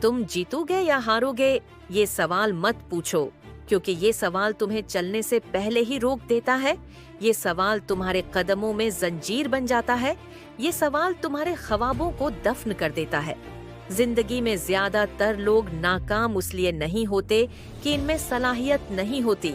तुम जीतोगे या हारोगे, ये सवाल मत पूछो, क्योंकि ये सवाल तुम्हें चलने से पहले ही रोक देता है। ये सवाल तुम्हारे कदमों में जंजीर बन जाता है। ये सवाल तुम्हारे ख्वाबों को दफन कर देता है। जिंदगी में ज्यादातर लोग नाकाम इसलिए नहीं होते कि इनमें सलाहियत नहीं होती।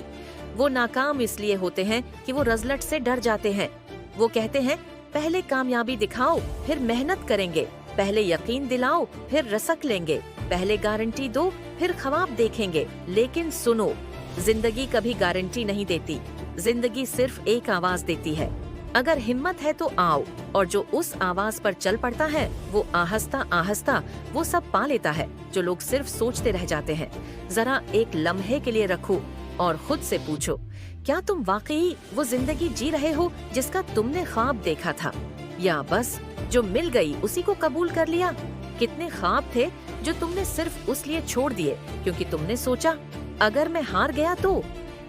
वो नाकाम इसलिए होते हैं कि वो रिजल्ट से डर जाते हैं। वो कहते हैं पहले कामयाबी दिखाओ फिर मेहनत करेंगे, पहले यकीन दिलाओ फिर रसक लेंगे, पहले गारंटी दो फिर ख्वाब देखेंगे। लेकिन सुनो, जिंदगी कभी गारंटी नहीं देती। जिंदगी सिर्फ एक आवाज देती है, अगर हिम्मत है तो आओ। और जो उस आवाज पर चल पड़ता है वो आहिस्ता आहिस्ता वो सब पा लेता है जो लोग सिर्फ सोचते रह जाते हैं। जरा एक लम्हे के लिए रखो और खुद से पूछो, क्या तुम वाकई वो जिंदगी जी रहे हो जिसका तुमने ख्वाब देखा था, या बस जो मिल गई उसी को कबूल कर लिया? कितने ख्वाब थे जो तुमने सिर्फ उस लिए छोड़ दिए क्योंकि तुमने सोचा अगर मैं हार गया तो।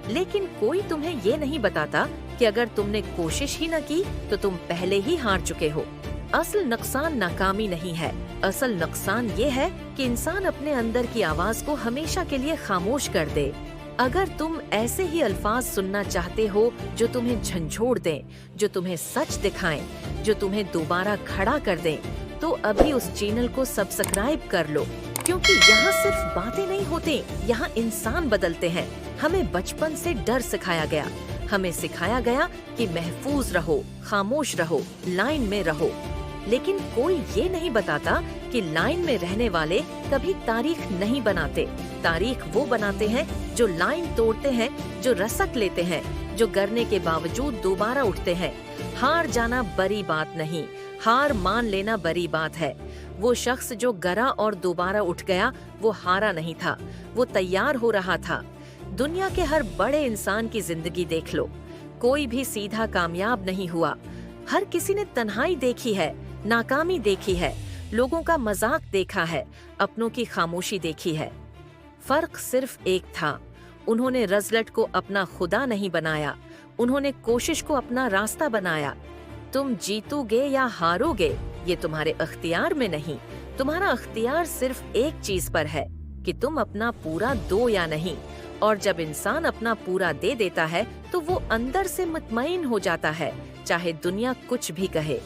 लेकिन कोई तुम्हें ये नहीं बताता कि अगर तुमने कोशिश ही न की तो तुम पहले ही हार चुके हो। असल नुकसान नाकामी नहीं है, असल नुकसान ये है कि इंसान अपने अंदर की आवाज को हमेशा के लिए खामोश कर दे। अगर तुम ऐसे ही अल्फाज सुनना चाहते हो जो तुम्हें झंझोड़ दें, जो तुम्हें सच दिखाएं, जो तुम्हें दोबारा खड़ा कर दें, तो अभी उस चैनल को सब्सक्राइब कर लो, क्योंकि यहाँ सिर्फ बातें नहीं होते, यहाँ इंसान बदलते हैं। हमें बचपन से डर सिखाया गया, हमें सिखाया गया कि महफूज रहो, खामोश रहो, लाइन में रहो। लेकिन कोई ये नहीं बताता कि लाइन में रहने वाले कभी तारीख नहीं बनाते। तारीख वो बनाते हैं जो लाइन तोड़ते हैं, जो रसक लेते हैं, जो गिरने के बावजूद दोबारा उठते हैं। हार जाना बड़ी बात नहीं, हार मान लेना बड़ी बात है। वो शख्स जो गिरा और दोबारा उठ गया वो हारा नहीं था, वो तैयार हो रहा था। दुनिया के हर बड़े इंसान की जिंदगी देख लो, कोई भी सीधा कामयाब नहीं हुआ। हर किसी ने तन्हाई देखी है, नाकामी देखी है, लोगों का मजाक देखा है, अपनों की खामोशी देखी है। फर्क सिर्फ एक था, उन्होंने रिजल्ट को अपना खुदा नहीं बनाया, उन्होंने कोशिश को अपना रास्ता बनाया। तुम जीतोगे या हारोगे ये तुम्हारे अख्तियार में नहीं। तुम्हारा अख्तियार सिर्फ एक चीज पर है कि तुम अपना पूरा दो या नहीं। और जब इंसान अपना पूरा दे देता है तो वो अंदर से मुतमईन हो जाता है, चाहे दुनिया कुछ भी कहे।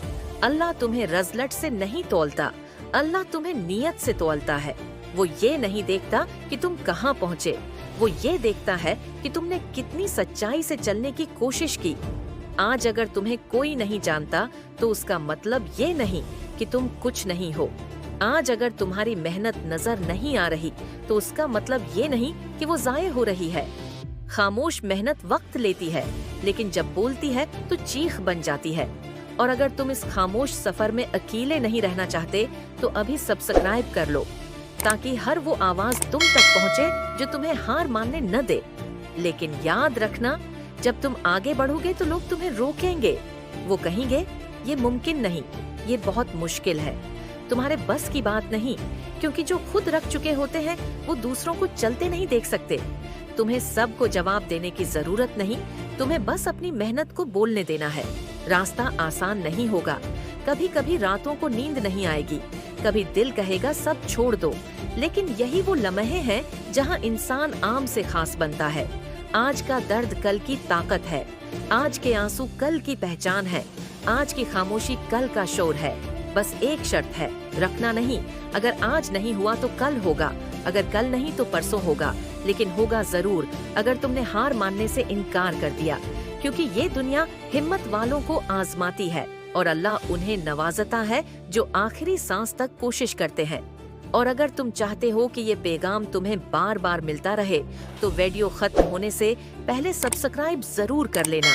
अल्लाह तुम्हें रिजल्ट से नहीं तौलता, अल्लाह तुम्हें नीयत से तौलता है। वो ये नहीं देखता कि तुम कहाँ पहुँचे, वो ये देखता है कि तुमने कितनी सच्चाई से चलने की कोशिश की। आज अगर तुम्हें कोई नहीं जानता तो उसका मतलब ये नहीं कि तुम कुछ नहीं हो। आज अगर तुम्हारी मेहनत नजर नहीं आ रही तो उसका मतलब ये नहीं कि वो जाये हो रही है। खामोश मेहनत वक्त लेती है, लेकिन जब बोलती है तो चीख बन जाती है। और अगर तुम इस खामोश सफर में अकेले नहीं रहना चाहते तो अभी सब्सक्राइब कर लो, ताकि हर वो आवाज तुम तक पहुँचे जो तुम्हें हार मानने न दे। लेकिन याद रखना, जब तुम आगे बढ़ोगे तो लोग तुम्हें रोकेंगे। वो कहेंगे ये मुमकिन नहीं, ये बहुत मुश्किल है, तुम्हारे बस की बात नहीं, क्योंकि जो खुद रख चुके होते हैं वो दूसरों को चलते नहीं देख सकते। तुम्हें सबको जवाब देने की जरूरत नहीं, तुम्हें बस अपनी मेहनत को बोलने देना है। रास्ता आसान नहीं होगा, कभी कभी रातों को नींद नहीं आएगी, कभी दिल कहेगा सब छोड़ दो। लेकिन यही वो लम्हे हैं जहाँ इंसान आम से खास बनता है। आज का दर्द कल की ताकत है, आज के आंसू कल की पहचान है, आज की खामोशी कल का शोर है। बस एक शर्त है, रखना नहीं। अगर आज नहीं हुआ तो कल होगा, अगर कल नहीं तो परसों होगा, लेकिन होगा जरूर अगर तुमने हार मानने से इनकार कर दिया। क्योंकि ये दुनिया हिम्मत वालों को आजमाती है और अल्लाह उन्हें नवाजता है जो आखिरी सांस तक कोशिश करते हैं। और अगर तुम चाहते हो कि ये पैगाम तुम्हें बार बार मिलता रहे तो वीडियो खत्म होने से पहले सब्सक्राइब जरूर कर लेना,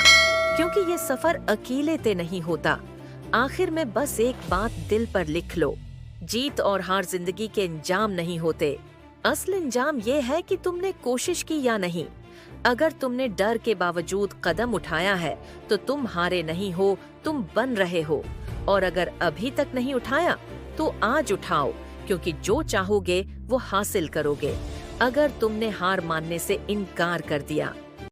क्योंकि ये सफर अकेले ते नहीं होता। आखिर में बस एक बात दिल पर लिख लो, जीत और हार जिंदगी के इंजाम नहीं होते। असल इंजाम ये है कि तुमने कोशिश की या नहीं। अगर तुमने डर के बावजूद कदम उठाया है तो तुम हारे नहीं हो, तुम बन रहे हो। और अगर अभी तक नहीं उठाया तो आज उठाओ, क्योंकि जो चाहोगे वो हासिल करोगे। अगर तुमने हार मानने से इनकार कर दिया